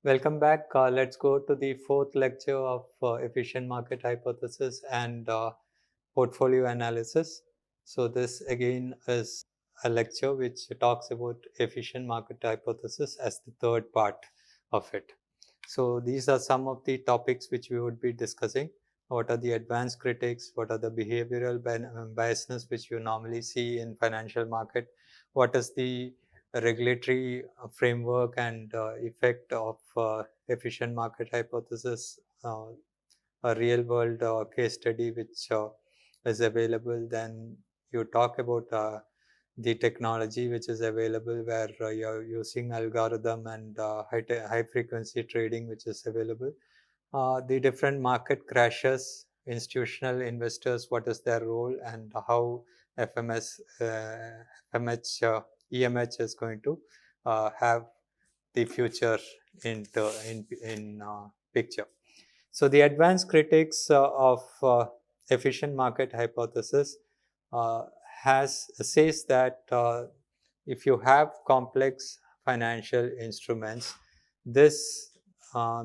Welcome back. Let's go to the fourth lecture of efficient market hypothesis and portfolio analysis. So this again is a lecture which talks about efficient market hypothesis as the third part of it. So these are some of the topics which we would be discussing. What are the advanced critics? What are the behavioral biasness which you normally see in financial market? What is the regulatory framework and effect of efficient market hypothesis? A real world case study which is available. Then you talk about the technology which is available where you're using algorithm and high frequency trading which is available. The different market crashes, institutional investors, what is their role and how FMS, FMH, EMH is going to have the future in picture. So the advanced critics of efficient market hypothesis uh, says that if you have complex financial instruments, this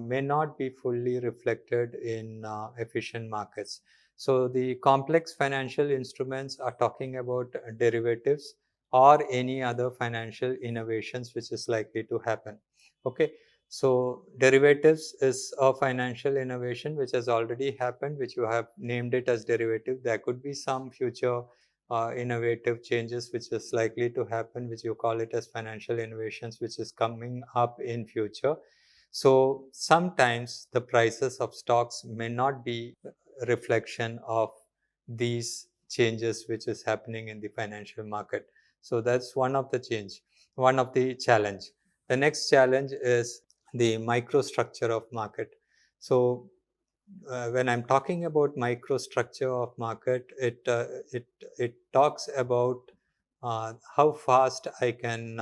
may not be fully reflected in efficient markets. So the complex financial instruments are talking about derivatives or any other financial innovations which is likely to happen. Okay, so derivatives is a financial innovation which has already happened, which you have named it as derivative. There could be some future innovative changes which is likely to happen, which you call it as financial innovations, which is coming up in future. So sometimes the prices of stocks may not be a reflection of these changes which is happening in the financial market. So that's one of the challenge. The next challenge is the microstructure of market. So when I'm talking about microstructure of market, it talks about how fast I can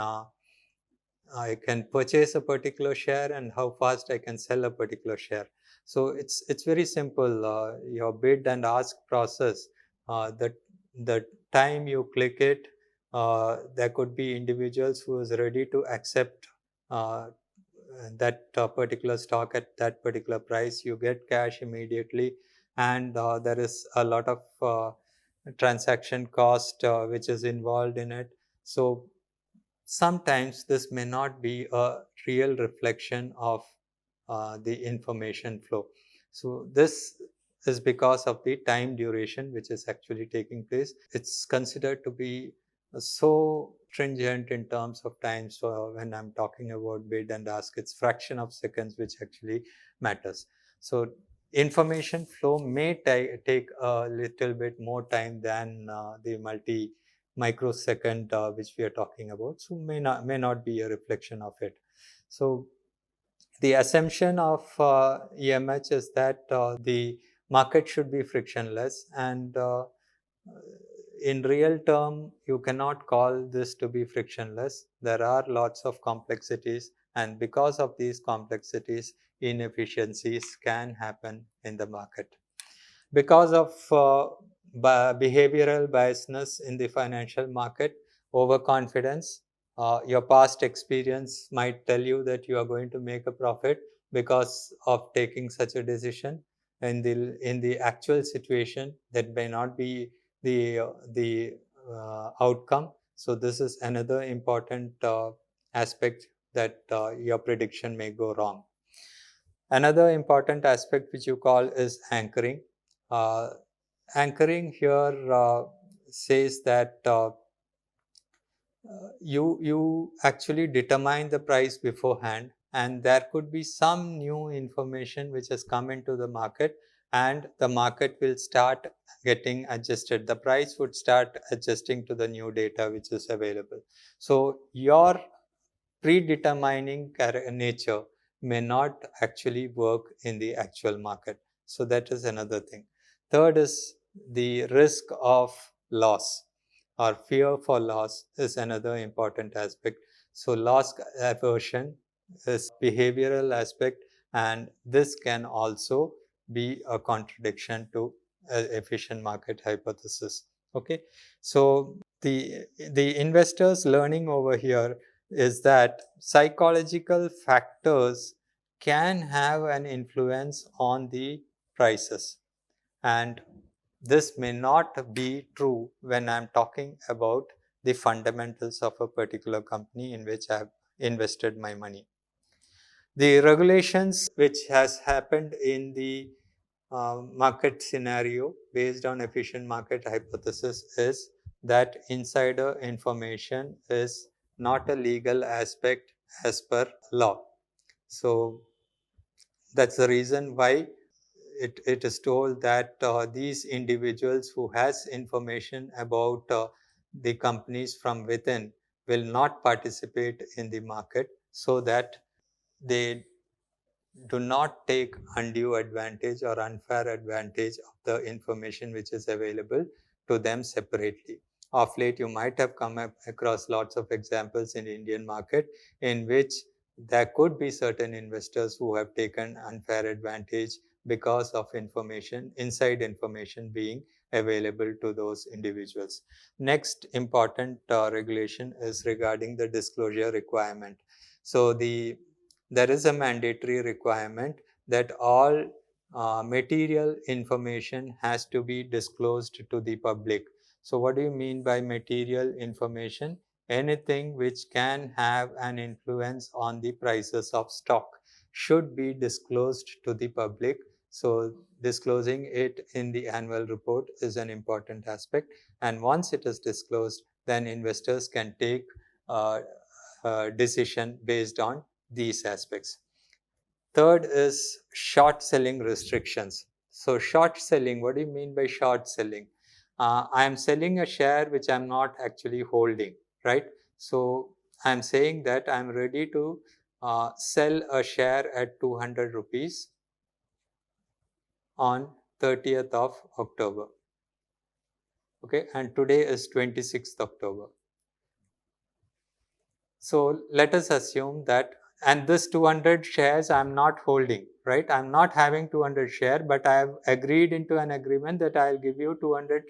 purchase a particular share and how fast I can sell a particular share. So it's very simple. Your bid and ask process. The time you click it, there could be individuals who is ready to accept uh, that particular stock at that particular price. You get cash immediately, and there is a lot of transaction cost which is involved in it. So sometimes this may not be a real reflection of the information flow. So this is because of the time duration which is actually taking place. It's considered to be so stringent in terms of time. So when I'm talking about bid and ask, it's fraction of seconds which actually matters. So information flow may take a little bit more time than the microsecond which we are talking about, so may not be a reflection of it. So the assumption of EMH is that the market should be frictionless, and in real term you cannot call this to be frictionless. There are lots of complexities, and because of these complexities inefficiencies can happen in the market. Because of behavioral biasness in the financial market, overconfidence, your past experience might tell you that you are going to make a profit because of taking such a decision. In the actual situation, that may not be the outcome. So this is another important aspect that your prediction may go wrong. Another important aspect which you call is anchoring. Uh, Anchoring here says that you actually determine the price beforehand, and there could be some new information which has come into the market, and the market will start getting adjusted. The price would start adjusting to the new data which is available. So your predetermining nature may not actually work in the actual market. So that is another thing. Third is the risk of loss or fear for loss is another important aspect. So loss aversion is behavioral aspect, and this can also be a contradiction to efficient market hypothesis. Okay, so the investors learning over here is that psychological factors can have an influence on the prices, and this may not be true when I'm talking about the fundamentals of a particular company in which I have invested my money. The regulations which has happened in the market scenario based on efficient market hypothesis is that insider information is not a legal aspect as per law. So that's the reason why it is told that these individuals who has information about the companies from within will not participate in the market, so that they do not take undue advantage or unfair advantage of the information which is available to them separately. Of late, you might have come across lots of examples in Indian market in which there could be certain investors who have taken unfair advantage because of information, inside information being available to those individuals. Next important regulation is regarding the disclosure requirement. So there is a mandatory requirement that all material information has to be disclosed to the public. So what do you mean by material information? Anything which can have an influence on the prices of stock should be disclosed to the public. So disclosing it in the annual report is an important aspect, and once it is disclosed, then investors can take a decision based on these aspects. Third is short selling restrictions. So short selling, what do you mean by short selling? I am selling a share which I'm not actually holding, right? So I'm saying that I'm ready to sell a share at 200 rupees on 30th of October. Okay, and today is 26th October. So let us assume that, and this 200 shares I'm not holding, right? I'm not having 200 share, but I have agreed into an agreement that I'll give you 200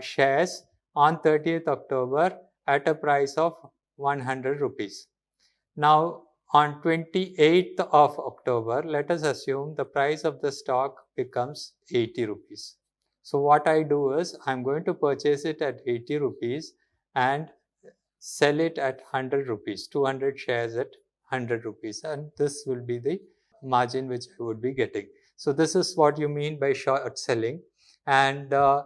shares on 30th October at a price of 100 rupees. Now, on 28th of October, let us assume the price of the stock becomes 80 rupees. So what I do is I'm going to purchase it at 80 rupees and sell it at 100 rupees, 200 shares at 100 rupees, and this will be the margin which I would be getting. So this is what you mean by short selling. And uh,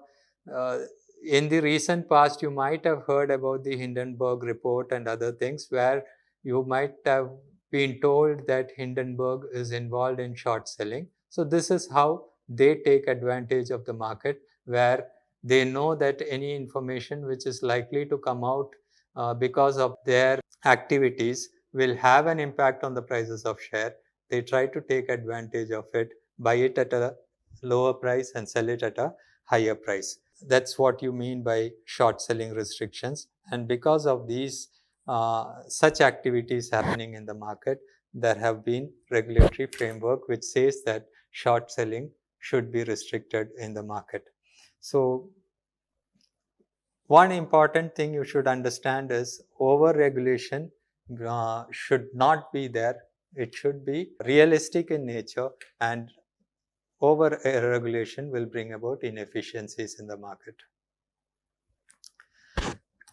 in the recent past, you might have heard about the Hindenburg report and other things, where you might have been told that Hindenburg is involved in short selling. So this is how they take advantage of the market, where they know that any information which is likely to come out because of their activities will have an impact on the prices of share. They try to take advantage of it, buy it at a lower price and sell it at a higher price. That's what you mean by short selling restrictions. And because of these such activities happening in the market, there have been regulatory framework which says that short selling should be restricted in the market. So one important thing you should understand is over-regulation should not be there. It should be realistic in nature, and over-regulation will bring about inefficiencies in the market.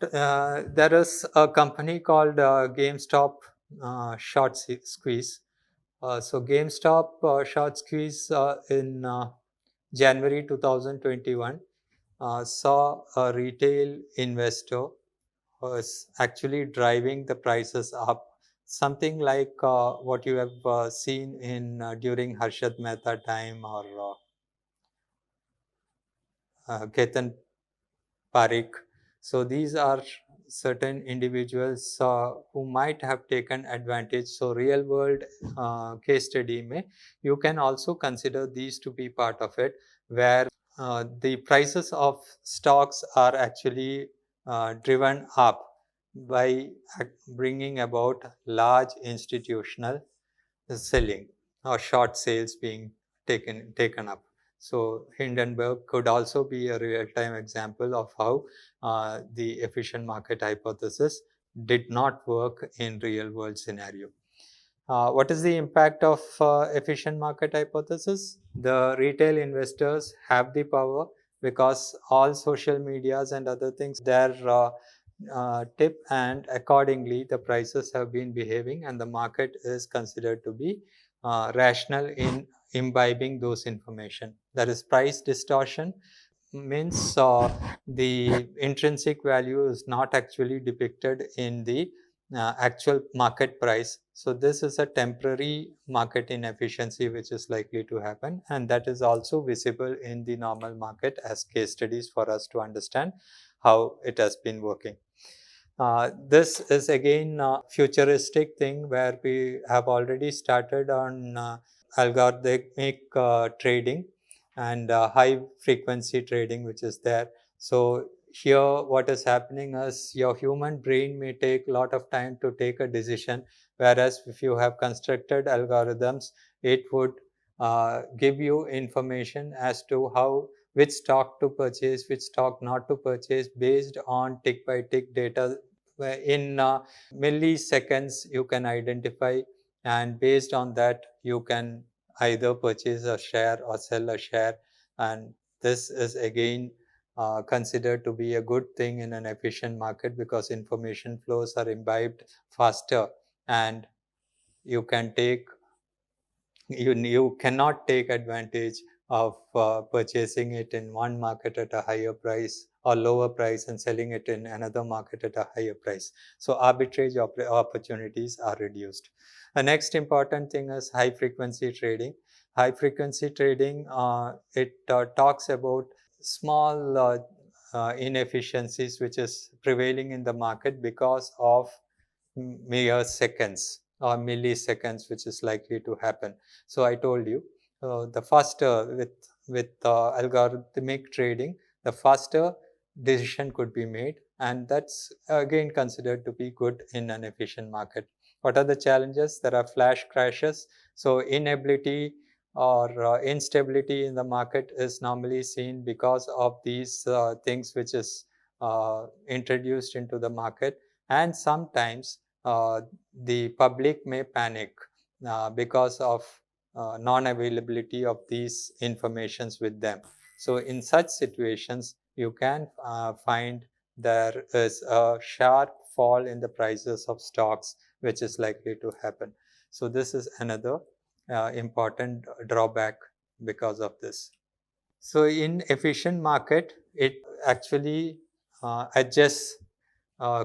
There is a company called GameStop Short Squeeze. So GameStop Short Squeeze in January 2021 saw a retail investor was actually driving the prices up, something like what you have seen in during Harshad Mehta time, or Ketan Parikh. So these are certain individuals who might have taken advantage. So real world case study may, you can also consider these to be part of it, where the prices of stocks are actually driven up by bringing about large institutional selling or short sales being taken up. So Hindenburg could also be a real-time example of how the efficient market hypothesis did not work in real-world scenario. What is the impact of efficient market hypothesis? The retail investors have the power because all social medias and other things, their tip, and accordingly the prices have been behaving, and the market is considered to be rational in imbibing those information. That is price distortion means the intrinsic value is not actually depicted in the actual market price. So this is a temporary market inefficiency which is likely to happen, and that is also visible in the normal market as case studies for us to understand how it has been working. This is again a futuristic thing where we have already started on algorithmic trading and high frequency trading which is there. So here what is happening is your human brain may take a lot of time to take a decision, whereas if you have constructed algorithms, it would give you information as to how which stock to purchase, which stock not to purchase based on tick by tick data. In milliseconds you can identify, and based on that you can either purchase a share or sell a share, and this is again considered to be a good thing in an efficient market because information flows are imbibed faster, and you can take you cannot take advantage of purchasing it in one market at a higher price or lower price and selling it in another market at a higher price. So arbitrage opportunities are reduced. The next important thing is high frequency trading. High frequency trading, it talks about small inefficiencies which is prevailing in the market because of mere seconds or milliseconds which is likely to happen. So I told you the faster with algorithmic trading, the faster decision could be made, and that's again considered to be good in an efficient market. What are the challenges? There are flash crashes. So inability or instability in the market is normally seen because of these things which is introduced into the market, and sometimes the public may panic because of non-availability of these informations with them. So in such situations, you can find there is a sharp fall in the prices of stocks, which is likely to happen. So this is another important drawback because of this. So in efficient market, it actually adjusts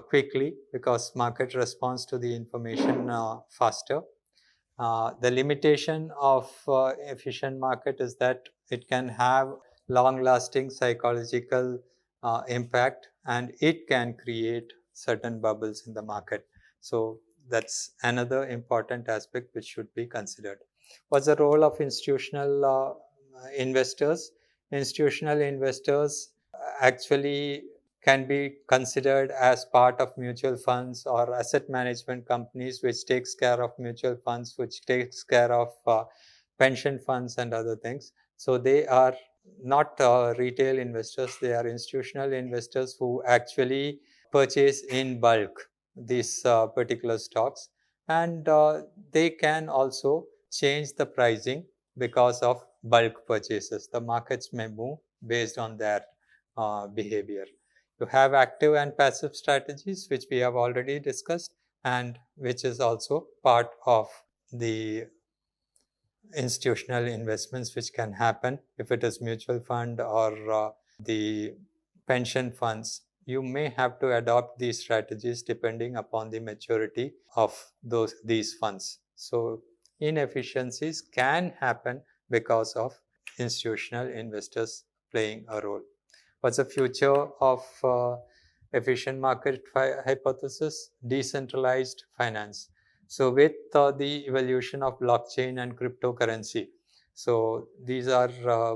quickly because market responds to the information faster. The limitation of efficient market is that it can have long-lasting psychological impact, and it can create certain bubbles in the market. So that's another important aspect which should be considered. What's the role of institutional investors? Institutional investors actually can be considered as part of mutual funds or asset management companies which takes care of mutual funds, which takes care of pension funds and other things. So they are not retail investors, they are institutional investors who actually purchase in bulk these particular stocks, and they can also change the pricing because of bulk purchases. The markets may move based on their behavior. You have active and passive strategies, which we have already discussed, and which is also part of the institutional investments which can happen. If it is mutual fund or the pension funds, you may have to adopt these strategies depending upon the maturity of these funds. So inefficiencies can happen because of institutional investors playing a role. What's the future of efficient market hypothesis? Decentralized finance. So with the evolution of blockchain and cryptocurrency, so these are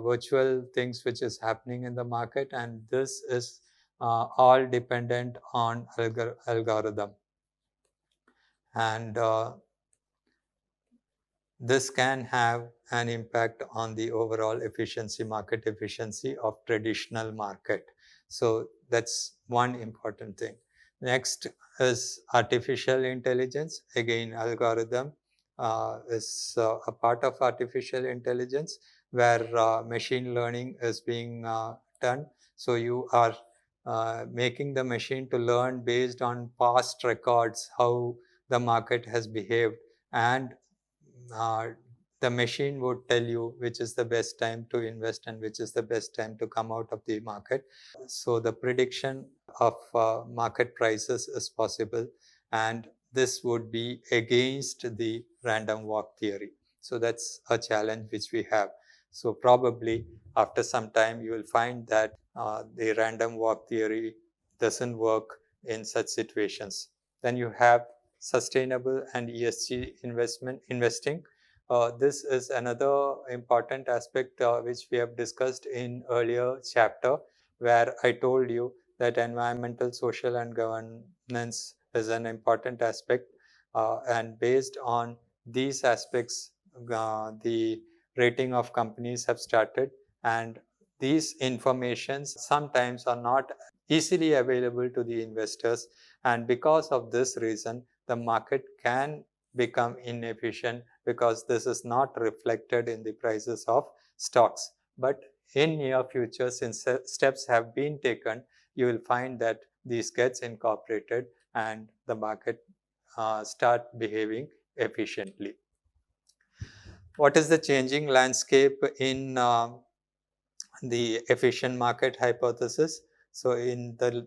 virtual things which is happening in the market, and this is all dependent on algorithm, and this can have an impact on the overall efficiency, market efficiency of traditional market. So that's one important thing. Next is artificial intelligence, again algorithm is a part of artificial intelligence where machine learning is being done. So you are making the machine to learn based on past records how the market has behaved, and uh, the machine would tell you which is the best time to invest and which is the best time to come out of the market. So the prediction of market prices is possible, and this would be against the random walk theory. So that's a challenge which we have. So probably after some time you will find that the random walk theory doesn't work in such situations. Then you have sustainable and ESG investing. This is another important aspect which we have discussed in earlier chapter, where I told you that environmental, social, and governance is an important aspect. And based on these aspects, the rating of companies have started, and these informations sometimes are not easily available to the investors, and because of this reason the market can become inefficient because this is not reflected in the prices of stocks. But in near future, since steps have been taken, you will find that these gets incorporated and the market start behaving efficiently. What is the changing landscape in the efficient market hypothesis? So in the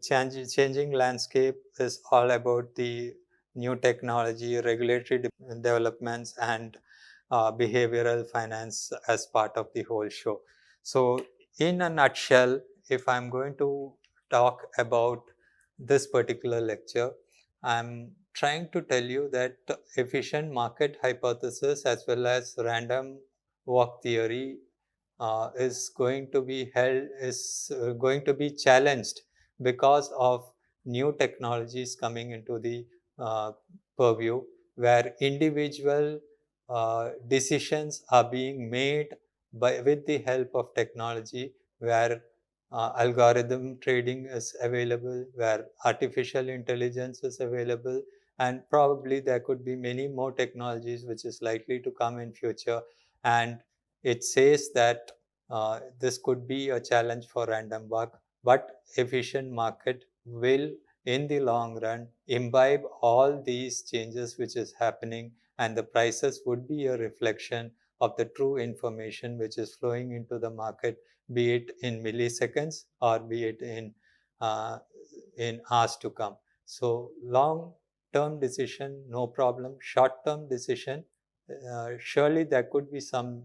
changing landscape is all about the new technology, regulatory developments, and behavioral finance as part of the whole show. So in a nutshell, if I'm going to talk about this particular lecture, I'm trying to tell you that efficient market hypothesis as well as random walk theory is going to be going to be challenged because of new technologies coming into the purview, where individual decisions are being made with the help of technology, where algorithm trading is available, where artificial intelligence is available, and probably there could be many more technologies which is likely to come in future. And it says that this could be a challenge for random walk, but efficient market will in the long run imbibe all these changes which is happening, and the prices would be a reflection of the true information which is flowing into the market, be it in milliseconds or be it uh, in hours to come. So long term decision, no problem. Short term decision, surely there could be some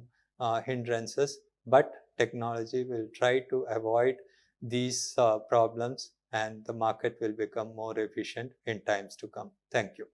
hindrances, but technology will try to avoid these problems, and the market will become more efficient in times to come. Thank you.